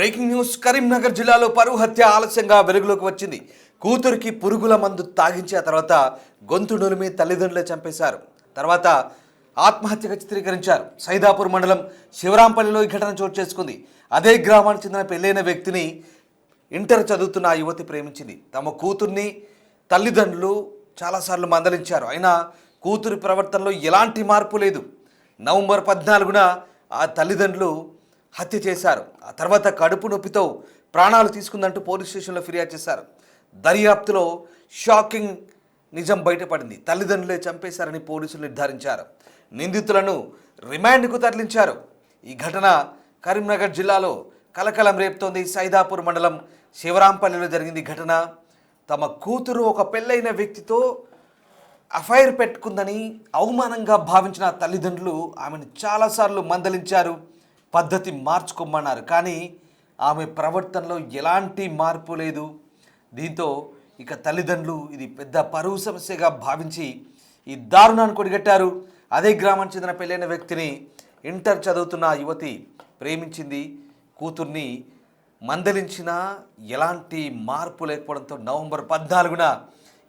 Breaking news. Karimnagar జిల్లాలో పరువు హత్య ఆలస్యంగా వెలుగులోకి వచ్చింది. కూతురికి పురుగుల మందు తాగించి ఆ తర్వాత గొంతు నులిమి తల్లిదండ్రులే చంపేశారు. తర్వాత ఆత్మహత్యగా చిత్రీకరించారు. సైదాపూర్ మండలం శివరాంపల్లిలో ఈ ఘటన చోటు చేసుకుంది. అదే గ్రామానికి చెందిన పెళ్ళైన వ్యక్తిని ఇంటర్ చదువుతున్న ఆ యువతి ప్రేమించింది. తమ కూతుర్ని తల్లిదండ్రులు చాలాసార్లు మందలించారు. అయినా కూతురి ప్రవర్తనలో ఎలాంటి మార్పు లేదు. నవంబర్ 14న ఆ తల్లిదండ్రులు హత్య చేశారు. ఆ తర్వాత కడుపు నొప్పితో ప్రాణాలు తీసుకుందంటూ పోలీస్ స్టేషన్లో ఫిర్యాదు చేశారు. దర్యాప్తులో షాకింగ్ నిజం బయటపడింది. తల్లిదండ్రులే చంపేశారని పోలీసులు నిర్ధారించారు. నిందితులను రిమాండ్కు తరలించారు. ఈ ఘటన కరీంనగర్ జిల్లాలో కలకలం రేపుతోంది. సైదాపూర్ మండలం శివరాంపల్లిలో జరిగింది ఘటన. తమ కూతురు ఒక పెళ్ళైన వ్యక్తితో అఫైర్ పెట్టుకుందని అవమానంగా భావించిన తల్లిదండ్రులు ఆమెను చాలాసార్లు మందలించారు, పద్ధతి మార్చుకోమన్నారు. కానీ ఆమె ప్రవర్తనలో ఎలాంటి మార్పు లేదు. దీంతో ఇక తల్లిదండ్రులు ఇది పెద్ద పరువు సమస్యగా భావించి ఈ దారుణాన్ని కొడిగట్టారు. అదే గ్రామానికి చెందిన పెళ్ళైన వ్యక్తిని ఇంటర్ చదువుతున్న యువతి ప్రేమించింది. కూతుర్ని మందలించినా ఎలాంటి మార్పు లేకపోవడంతో నవంబర్ 14న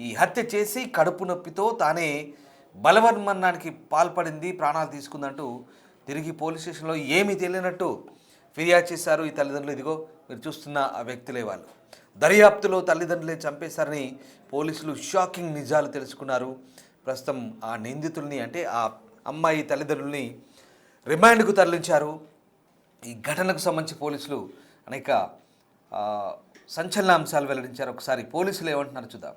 ఈ హత్య చేసి కడుపు నొప్పితో తానే బలవన్మరణానికి పాల్పడింది, ప్రాణాలు తీసుకుందంటూ తిరిగి పోలీస్ స్టేషన్లో ఏమీ తెలియనట్టు ఫిర్యాదు చేశారు ఈ తల్లిదండ్రులు. ఇదిగో మీరు చూస్తున్న ఆ వ్యక్తులే వాళ్ళు. దర్యాప్తులో తల్లిదండ్రులే చంపేశారని పోలీసులు షాకింగ్ నిజాలు తెలుసుకున్నారు. ప్రస్తుతం ఆ నిందితుల్ని అంటే ఆ అమ్మాయి తల్లిదండ్రుల్ని రిమాండ్కు తరలించారు. ఈ ఘటనకు సంబంధించి పోలీసులు అనేక సంచలన అంశాలు వెల్లడించారు. ఒకసారి పోలీసులు ఏమంటున్నారు చూద్దాం.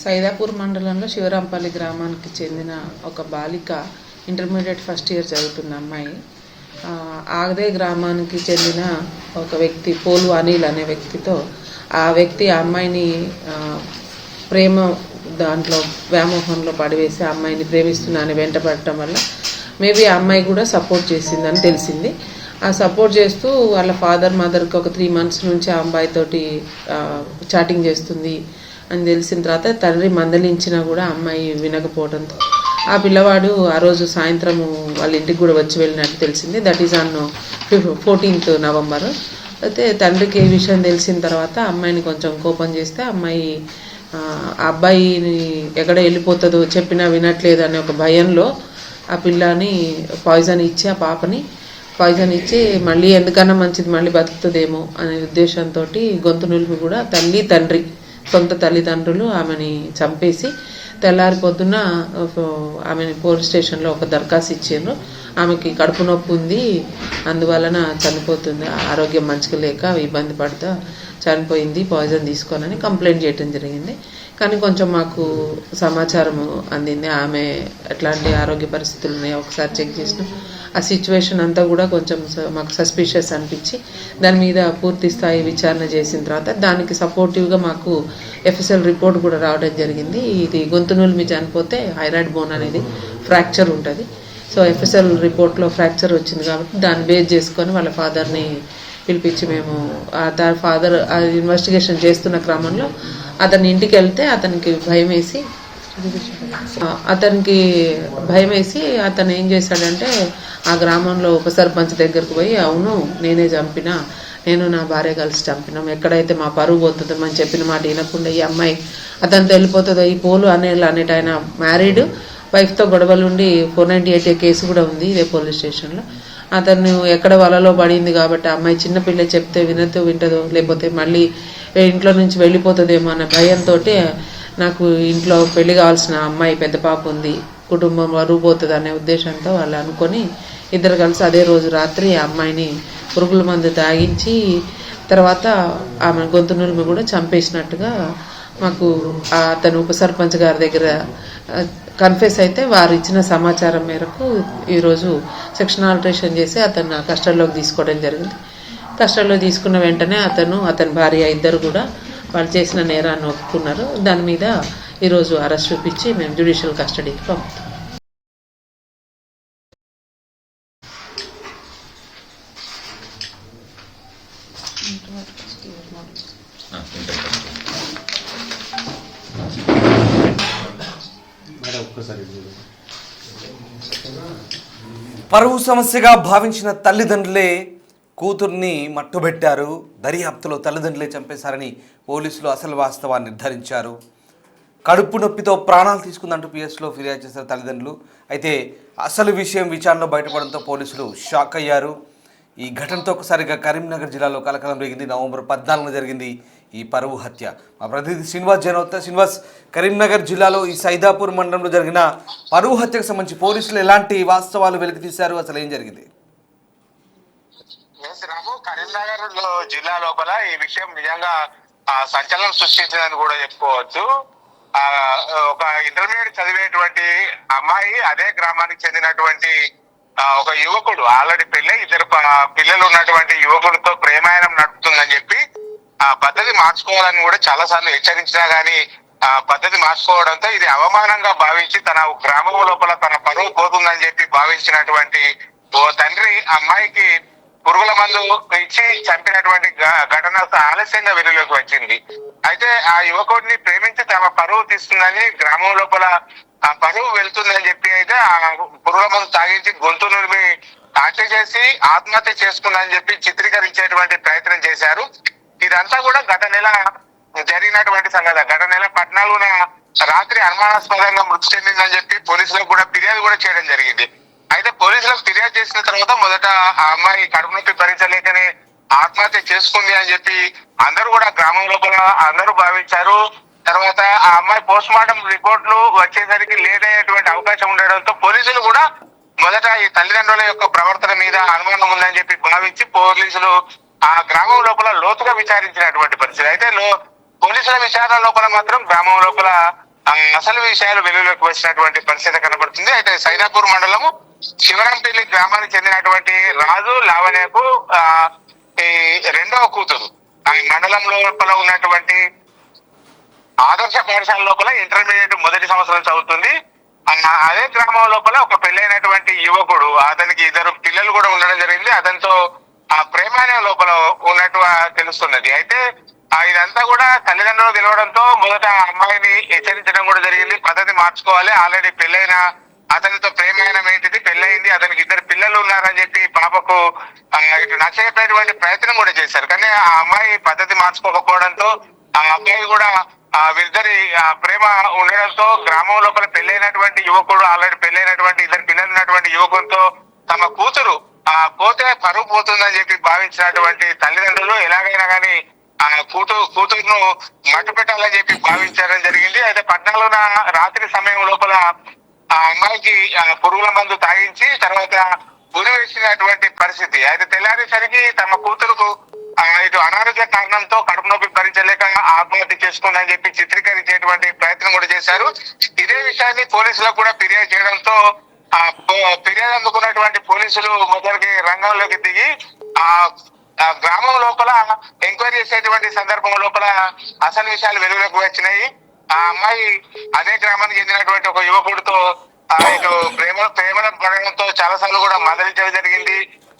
సైదాపూర్ మండలంలో శివరాంపల్లి గ్రామానికి చెందిన ఒక బాలిక ఇంటర్మీడియట్ ఫస్ట్ ఇయర్ చదువుతున్న అమ్మాయి. అదే గ్రామానికి చెందిన ఒక వ్యక్తి పోలు అనిల్ అనే వ్యక్తితో ఆ వ్యక్తి ఆ అమ్మాయిని ప్రేమ దాంట్లో వ్యామోహంలో పడివేసి ఆ అమ్మాయిని ప్రేమిస్తున్నానని వెంటపడటం వల్ల మేబీ ఆ అమ్మాయి కూడా సపోర్ట్ చేసిందని తెలిసింది. ఆ సపోర్ట్ చేస్తూ వాళ్ళ ఫాదర్ మదర్కి ఒక 3 months నుంచి ఆ అమ్మాయితోటి చాటింగ్ చేస్తుంది అని తెలిసిన తర్వాత తండ్రి మందలించినా కూడా అమ్మాయి వినకపోవడంతో ఆ పిల్లవాడు ఆ రోజు సాయంత్రము వాళ్ళ ఇంటికి కూడా వచ్చి వెళ్ళినట్టు తెలిసింది. That is on 14th November. అయితే తండ్రికి ఏ విషయం తెలిసిన తర్వాత అమ్మాయిని కొంచెం కోపం చేస్తే అమ్మాయి ఆ అబ్బాయిని ఎక్కడ వెళ్ళిపోతుందో చెప్పినా వినట్లేదు అనే ఒక భయంలో ఆ పిల్లని పాయిజన్ ఇచ్చి ఆ పాపని పాయిజన్ ఇచ్చి మళ్ళీ ఎందుకన్నా మంచిది మళ్ళీ బతుకుతుందేమో అనే ఉద్దేశంతో గొంతు నులిపి కూడా తల్లి తండ్రి సొంత తల్లిదండ్రులు ఆమెని చంపేసి తెల్లారి పొద్దున్న ఆమెని పోలీస్ స్టేషన్లో ఒక దరఖాస్తు ఇచ్చారు. ఆమెకి కడుపు నొప్పి ఉంది, అందువలన చనిపోతుంది, ఆరోగ్యం మంచిగా లేక ఇబ్బంది పడుతూ చనిపోయింది పాయిజన్ తీసుకోనని కంప్లైంట్ చేయడం జరిగింది. కానీ కొంచెం మాకు సమాచారం అందింది ఆమె ఎట్లాంటి ఆరోగ్య పరిస్థితులు ఉన్నాయో ఒకసారి చెక్ చేసినాం. ఆ సిచ్యువేషన్ అంతా కూడా కొంచెం మాకు సస్పిషియస్ అనిపించి దాని మీద పూర్తి స్థాయి విచారణ చేసిన తర్వాత దానికి సపోర్టివ్గా మాకు ఎఫ్ఎస్ఎల్ రిపోర్ట్ కూడా రావడం జరిగింది. ఇది గొంతు నులిమి చనిపోతే హైరాయిడ్ బోన్ అనేది ఫ్రాక్చర్ ఉంటుంది. సో ఎఫ్ఎస్ఎల్ రిపోర్ట్లో ఫ్రాక్చర్ వచ్చింది కాబట్టి దాన్ని బేస్ చేసుకొని వాళ్ళ ఫాదర్ని పిలిపించి మేము ఫాదర్ ఇన్వెస్టిగేషన్ చేస్తున్న క్రమంలో అతని ఇంటికి వెళ్తే అతనికి భయం వేసి అతను ఏం చేశాడంటే ఆ గ్రామంలో ఉప సర్పంచ్ దగ్గరకు పోయి అవును నేనే చంపినా, నేను నా భార్య కలిసి చంపినాం, ఎక్కడైతే మా పరువు పోతుందో మనం చెప్పిన మాట వినకుండా ఈ అమ్మాయి అతనితో వెళ్ళిపోతుందో. ఈ పోలు అనేట ఆయన మ్యారీడ్ వైఫ్తో గొడవలుండి 498 కేసు కూడా ఉంది ఇదే పోలీస్ స్టేషన్లో. అతను ఎక్కడ వలలో పడింది కాబట్టి ఆ అమ్మాయి చిన్నపిల్ల చెప్తే వింటదో లేకపోతే మళ్ళీ ఇంట్లో నుంచి వెళ్ళిపోతుందేమో అనే భయంతో నాకు ఇంట్లో పెళ్లి కావాల్సిన అమ్మాయి పెద్ద పాప ఉంది, కుటుంబం వరువు పోతుంది అనే ఉద్దేశంతో వాళ్ళు అనుకొని ఇద్దరు కలిసి అదే రోజు రాత్రి ఆ అమ్మాయిని పురుగుల మందు తాగించి తర్వాత ఆమె గొంతు నులిమి కూడా చంపేసినట్టుగా మాకు అతను ఉప సర్పంచ్ గారి దగ్గర కన్ఫెస్ అయితే వారు ఇచ్చిన సమాచారం మేరకు ఈరోజు సెక్షన్ ఆల్టరేషన్ చేసి అతను కస్టడీలోకి తీసుకోవడం జరిగింది. కస్టడీలో తీసుకున్న వెంటనే అతని భార్య ఇద్దరు కూడా వాళ్ళు చేసిన నేరాన్ని ఒప్పుకున్నారు. దాని మీద ఈరోజు అరెస్ట్ చూపించి మేము జ్యుడిషియల్ కస్టడీకి పంపుతాం. పరువు సమస్యగా భావించిన తల్లిదండ్రులే కూతుర్ని మట్టుబెట్టారు. దర్యాప్తులో తల్లిదండ్రులే చంపేశారని పోలీసులు అసలు వాస్తవాన్ని నిర్ధారించారు. కడుపు నొప్పితో ప్రాణాలు తీసుకుందంటూ పిఎస్లో ఫిర్యాదు చేశారు తల్లిదండ్రులు. అయితే అసలు విషయం విచారణలో బయటపడడంతో పోలీసులు షాక్ అయ్యారు. ఈ ఘటనతో ఒకసారిగా కరీంనగర్ జిల్లాలో కలకలం రేగింది. నవంబర్ 14న జరిగింది ఈ పరువు హత్య. మా ప్రతినిధి శ్రీనివాస్ జైన్. శ్రీనివాస్, కరీంనగర్ జిల్లాలో ఈ సైదాపూర్ మండలంలో జరిగిన పరువు హత్యకు సంబంధించి పోలీసులు ఎలాంటి వాస్తవాలు వెలికి తీశారు? అసలు ఏం జరిగింది? కరీంనగర్ జిల్లా లోపల ఈ విషయం నిజంగా సంచలనం సృష్టించిందని కూడా చెప్పుకోవచ్చు. ఒక ఇంటర్మీడియట్ చదివేటువంటి అమ్మాయి అదే గ్రామానికి చెందినటువంటి ఒక యువకుడు ఆల్రెడీ పెళ్ళి 2 పిల్లలు ఉన్నటువంటి యువకుడితో ప్రేమాయణం నడుపుతుందని చెప్పి ఆ పద్ధతి మార్చుకోవాలని కూడా చాలా సార్లు హెచ్చరించినా గానీ ఆ పద్ధతి మార్చుకోవడంతో ఇది అవమానంగా భావించి తన గ్రామం లోపల తన పరువు పోతుందని చెప్పి భావించినటువంటి ఓ తండ్రి అమ్మాయికి పురుగుల మందు ఇచ్చి చంపినటువంటి ఘటన ఆలస్యంగా వెలుగులోకి వచ్చింది. అయితే ఆ యువకుడిని ప్రేమించి తమ పరువు తీస్తుందని గ్రామం లోపల ఆ పరువు వెళ్తుందని చెప్పి అయితే ఆ పురుగుల మందు తాగించి గొంతు నురిమి హత్య చేసి ఆత్మహత్య చేసుకుందని చెప్పి చిత్రీకరించేటువంటి ప్రయత్నం చేశారు. ఇదంతా కూడా గత నెల జరిగినటువంటి సంగతి. గత నెల 14న రాత్రి అనుమానాస్పదంగా మృతి చెందిందని చెప్పి పోలీసులకు కూడా ఫిర్యాదు కూడా చేయడం జరిగింది. అయితే పోలీసులకు ఫిర్యాదు చేసిన తర్వాత మొదట ఆ అమ్మాయి కడుపు నొప్పి భరించలేకనే ఆత్మహత్య చేసుకుంది అని చెప్పి అందరూ కూడా గ్రామం లోపల అందరూ భావించారు. తర్వాత ఆ అమ్మాయి పోస్ట్ మార్టం రిపోర్ట్లు వచ్చేసరికి లేదయ్యేటువంటి అవకాశం ఉండడంతో పోలీసులు కూడా మొదట ఈ తల్లిదండ్రుల యొక్క ప్రవర్తన మీద అనుమానం ఉందని చెప్పి భావించి పోలీసులు ఆ గ్రామం లోపల లోతుగా విచారించినటువంటి పరిస్థితి. అయితే పోలీసుల విచారణ లోపల మాత్రం గ్రామం లోపల అసలు విషయాలు వెలుగులోకి వచ్చినటువంటి పరిస్థితి కనబడుతుంది. అయితే సైదాపూర్ మండలము శివరంపల్లి గ్రామానికి చెందినటువంటి రాజు లావణ్యకు ఈ 2వ కూతురు ఆ మండలం లోపల ఉన్నటువంటి ఆదర్శ పాఠశాల లోపల ఇంటర్మీడియట్ మొదటి సంవత్సరం చదువుతుంది. అదే గ్రామం లోపల ఒక పెళ్ళైనటువంటి యువకుడు, అతనికి 2 పిల్లలు కూడా ఉండడం జరిగింది. అతనితో ఆ ప్రేమానే లోపల ఉన్నట్టు తెలుస్తున్నది. అయితే ఇదంతా కూడా తల్లిదండ్రులు తెలవడంతో మొదట అమ్మాయిని హెచ్చరించడం కూడా జరిగింది. పద్ధతి మార్చుకోవాలి, ఆల్రెడీ పెళ్ళైన అతనితో ప్రేమాయణం ఏంటిది, పెళ్ళయింది, అతనికి 2 పిల్లలు ఉన్నారని చెప్పి పాపకు ఇటు నచ్చజెప్పేటువంటి ప్రయత్నం కూడా చేశారు. కానీ ఆ అమ్మాయి పద్ధతి మార్చుకోకపోవడంతో ఆ అబ్బాయి కూడా వీరిద్దరి ప్రేమ ఉండడంతో గ్రామం లోపల పెళ్ళైనటువంటి యువకుడు, ఆల్రెడీ పెళ్ళైనటువంటి 2 పిల్లలు ఉన్నటువంటి యువకుడితో తమ కూతురు పోతే పరువు పోతుందని చెప్పి భావించినటువంటి తల్లిదండ్రులు ఎలాగైనా కానీ ఆ కూతురును మట్టు పెట్టాలని చెప్పి భావించడం జరిగింది. అయితే 14న రాత్రి సమయం లోపల ఆ అమ్మాయికి పురుగుల మందు తాగించి తర్వాత ఉరి వేసినటువంటి పరిస్థితి. అయితే తెల్లారేసరికి తమ కూతురుకు ఇటు అనారోగ్య కారణంతో కడుపు నొప్పి భరించలేక ఆత్మహత్య చేసుకుందని చెప్పి చిత్రీకరించేటువంటి ప్రయత్నం కూడా చేశారు. ఇదే విషయాన్ని పోలీసులకు కూడా ఫిర్యాదు చేయడంతో ఫిర్యాదు అందుకున్నటువంటి పోలీసులు మొదటికి రంగంలోకి దిగి ఆ గ్రామం లోపల ఎంక్వైరీ చేసేటువంటి సందర్భం లోపల అసలు విషయాలు వెలుగులోకి వచ్చినాయి. ఆ అమ్మాయి అదే గ్రామానికి చెందినటువంటి ఒక యువకుడితో ఇటు ప్రేమల పడడంతో చాలా సార్లు కూడా మందలించడం జరిగింది.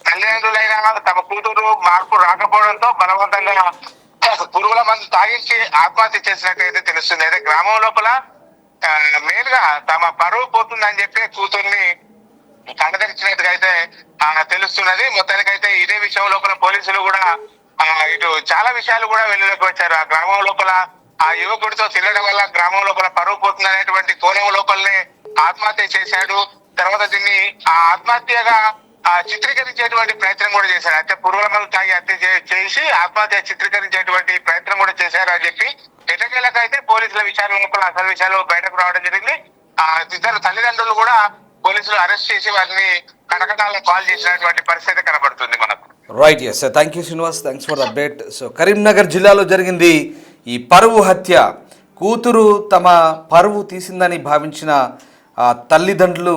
తల్లిదండ్రులైనా తమ కూతురు మార్పు రాకపోవడంతో బలవంతంగా పురుగుల మందు తాగించి ఆత్మహత్య చేసినట్టయితే తెలుస్తుంది. అయితే గ్రామం లోపల మెయిన్ గా తమ పరువు పోతుందని చెప్పి కూతుర్ని కడదరిచినట్టుగా అయితే తెలుస్తున్నది. మొత్తానికైతే ఇదే విషయం లోపల పోలీసులు కూడా ఇటు చాలా విషయాలు కూడా వెలుగులోకి వచ్చారు. ఆ గ్రామం లోపల ఆ యువకుడితో తిరగడం వల్ల గ్రామం లోపల పరువు పోతుంది అనేటువంటి కోణం లోపలనే ఆత్మహత్య చేశాడు. తర్వాత దీన్ని ఆ ఆత్మహత్యగా చిత్రీకరించేటువంటి ప్రయత్నం కూడా చేశారు. అయితే పురుగుల మందు తాగి హత్య చేసి ఆత్మహత్య చిత్రీకరించేటువంటి ప్రయత్నం కూడా చేశారు అని చెప్పి ఎటకేలకైతే పోలీసుల విచారణ లోపల అసలు విషయాలు బయటకు రావడం జరిగింది. 2 తల్లిదండ్రులు కూడా పోలీసులు అరెస్ట్ చేసి వారిని కటకటాలకు కాల్ చేసినటువంటి పరిస్థితి కనబడుతుంది మనకు. Right, yes, thank you Srinivas, thanks for the update. So Karimnagar జిల్లాలో జరిగింది ఈ పరువు హత్య. కూతురు తమ పరువు తీసిందని భావించిన తల్లిదండ్రులు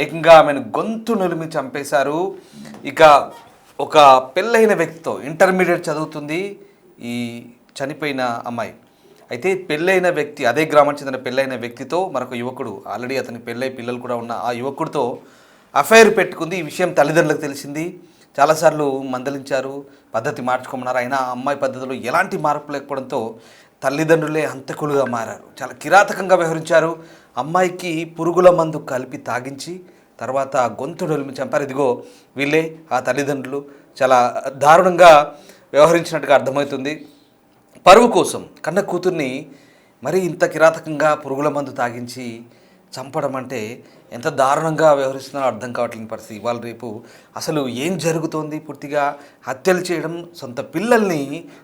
ఏకంగా ఆమెను గొంతు నులిమి చంపేశారు. ఇక ఒక పెళ్ళైన వ్యక్తితో ఇంటర్మీడియట్ చదువుతుంది ఈ చనిపోయిన అమ్మాయి. అయితే పెళ్ళైన వ్యక్తి, అదే గ్రామానికి చెందిన పెళ్ళైన వ్యక్తితో మరొక యువకుడు, ఆల్రెడీ అతని పెళ్ళై పిల్లలు కూడా ఉన్న ఆ యువకుడితో అఫైర్ పెట్టుకుంది. ఈ విషయం తల్లిదండ్రులకు తెలిసింది. చాలాసార్లు మందలించారు, పద్ధతి మార్చుకోమన్నారు. అయినా ఆ అమ్మాయి పద్ధతిలో ఎలాంటి మార్పు లేకపోవడంతో తల్లిదండ్రులే హంతకులుగా మారారు. చాలా కిరాతకంగా వ్యవహరించారు. అమ్మాయికి పురుగుల మందు కలిపి తాగించి తర్వాత గొంతు డొలిమి చంపారు. ఇదిగో వీళ్ళే ఆ తల్లిదండ్రులు. చాలా దారుణంగా వ్యవహరించినట్టుగా అర్థమవుతుంది. పరువు కోసం కన్న కూతుర్ని మరీ ఇంత కిరాతకంగా పురుగుల మందు తాగించి చంపడం అంటే ఎంత దారుణంగా వ్యవహరిస్తున్నారో అర్థం కావట్లేని పరిస్థితి. ఇవాళ రేపు అసలు ఏం జరుగుతోంది? పూర్తిగా హత్యలు చేయడం, సొంత పిల్లల్ని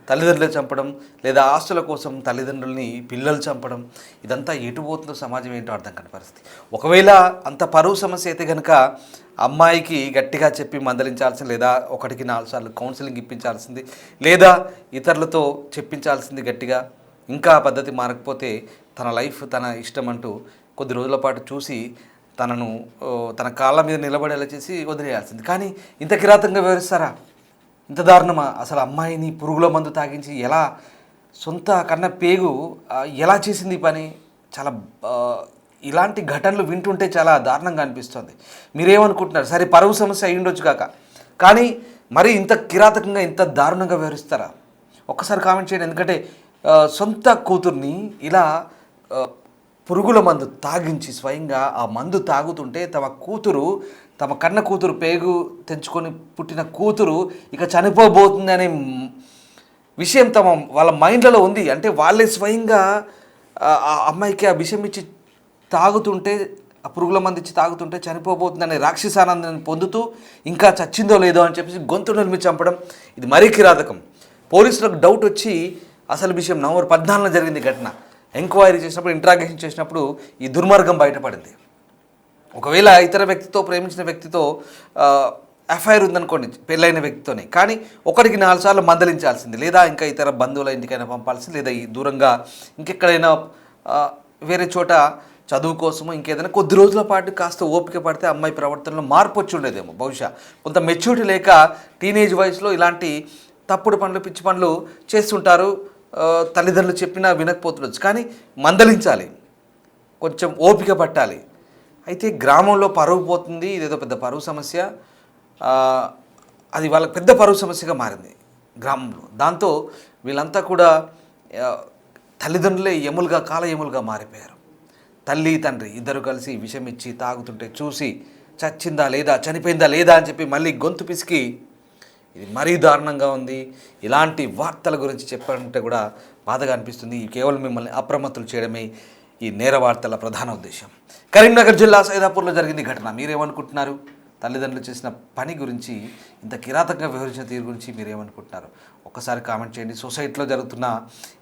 తల్లిదండ్రులు చంపడం, లేదా ఆస్తుల కోసం తల్లిదండ్రుల్ని పిల్లలు చంపడం, ఇదంతా ఎటు పోతుందో సమాజం ఏంటో అర్థం కాని పరిస్థితి. ఒకవేళ అంత పరువు సమస్య అయితే కనుక అమ్మాయికి గట్టిగా చెప్పి మందలించాల్సింది, లేదా 1కి 4 సార్లు కౌన్సిలింగ్ ఇప్పించాల్సింది, లేదా ఇతరులతో చెప్పించాల్సింది గట్టిగా. ఇంకా పద్ధతి మారకపోతే తన లైఫ్ తన ఇష్టం అంటూ కొద్ది రోజుల పాటు చూసి తనను తన కాళ్ళ మీద నిలబడేలా చేసి వదిలేయాల్సింది. కానీ ఇంత కిరాతంగా వివరిస్తారా? ఇంత దారుణమా? అసలు అమ్మాయిని పురుగుల మందు తాగించి ఎలా, సొంత కన్న పేగు ఎలా చేసింది ఈ పని? చాలా ఇలాంటి ఘటనలు వింటుంటే చాలా దారుణంగా అనిపిస్తుంది. మీరేమనుకుంటున్నారు? సరే, పరువు సమస్య అయి ఉండొచ్చు కాక, కానీ మరి ఇంత కిరాతకంగా ఇంత దారుణంగా వివరిస్తారా? ఒక్కసారి కామెంట్ చేయండి. ఎందుకంటే సొంత కూతుర్ని ఇలా పురుగుల మందు తాగించి స్వయంగా ఆ మందు తాగుతుంటే తమ కన్న కూతురు పేగు తెంచుకొని పుట్టిన కూతురు ఇక చనిపోబోతుంది అనే విషయం వాళ్ళ మైండ్లలో ఉంది. అంటే వాళ్ళే స్వయంగా ఆ అమ్మాయికి ఆ విషయం ఇచ్చి తాగుతుంటే, ఆ పురుగుల మందు ఇచ్చి తాగుతుంటే చనిపోబోతుంది అనే రాక్షసానందాన్ని పొందుతూ ఇంకా చచ్చిందో లేదో అని చెప్పేసి గొంతు నిలిమి చంపడం, ఇది మరీ కిరాతకం. పోలీసులకు డౌట్ వచ్చి అసలు విషయం నవంబర్ 14న జరిగింది ఘటన. ఎంక్వైరీ చేసినప్పుడు, ఇంట్రాగేషన్ చేసినప్పుడు ఈ దుర్మార్గం బయటపడింది. ఒకవేళ ఇతర వ్యక్తితో, ప్రేమించిన వ్యక్తితో ఎఫ్ఐఆర్ ఉందనుకోండి, పెళ్ళైన వ్యక్తితోనే, కానీ 1కి 4 సార్లు మందలించాల్సింది, లేదా ఇంకా ఇతర బంధువుల ఇంటికైనా పంపాల్సింది, లేదా ఈ దూరంగా ఇంకెక్కడైనా వేరే చోట చదువు కోసమో ఇంకేదైనా కొద్ది రోజుల పాటు కాస్త ఓపిక పడితే అమ్మాయి ప్రవర్తనలో మార్పు వచ్చి ఉండేదేమో. బహుశా కొంత మెచ్యూరిటీ లేక టీనేజ్ వయసులో ఇలాంటి తప్పుడు పనులు, పిచ్చి పనులు చేస్తుంటారు. తల్లిదండ్రులు చెప్పినా వినకపోతుండొచ్చు, కానీ మందలించాలి, కొంచెం ఓపిక పట్టాలి. అయితే గ్రామంలో పరువు పోతుంది, ఇదేదో పెద్ద పరువు సమస్య, అది వాళ్ళకి పెద్ద పరువు సమస్యగా మారింది గ్రామంలో. దాంతో వీళ్ళంతా కూడా తల్లిదండ్రులే కాల ఎములుగా మారిపోయారు. తల్లి తండ్రి ఇద్దరు కలిసి విషం ఇచ్చి తాగుతుంటే చూసి చచ్చిందా లేదా, చనిపోయిందా లేదా అని చెప్పి మళ్ళీ గొంతు పిసికి, ఇది మరీ దారుణంగా ఉంది. ఇలాంటి వార్తల గురించి చెప్పాలంటే కూడా బాధగా అనిపిస్తుంది. కేవలం మిమ్మల్ని అప్రమత్తులు చేయడమే ఈ నేర వార్తల ప్రధాన ఉద్దేశం. కరీంనగర్ జిల్లా సైదాపూర్లో జరిగింది ఘటన. మీరేమనుకుంటున్నారు? తల్లిదండ్రులు చేసిన పని గురించి, ఇంత కిరాతకంగా వ్యవహరించిన తీరు గురించి మీరేమనుకుంటున్నారు? ఒక్కసారి కామెంట్ చేయండి. సొసైటీలో జరుగుతున్న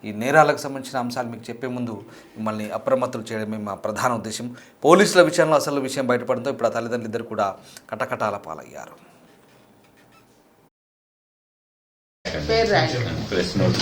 ఈ నేరాలకు సంబంధించిన అంశాలు మీకు చెప్పే ముందు మిమ్మల్ని అప్రమత్తులు చేయడమే మా ప్రధాన ఉద్దేశం. పోలీసుల విషయంలో అసలు విషయం బయటపడంతో ఇప్పుడు ఆ తల్లిదండ్రులు ఇద్దరు కూడా కటకటాల పాలయ్యారు. పేరు రాయండి. Press note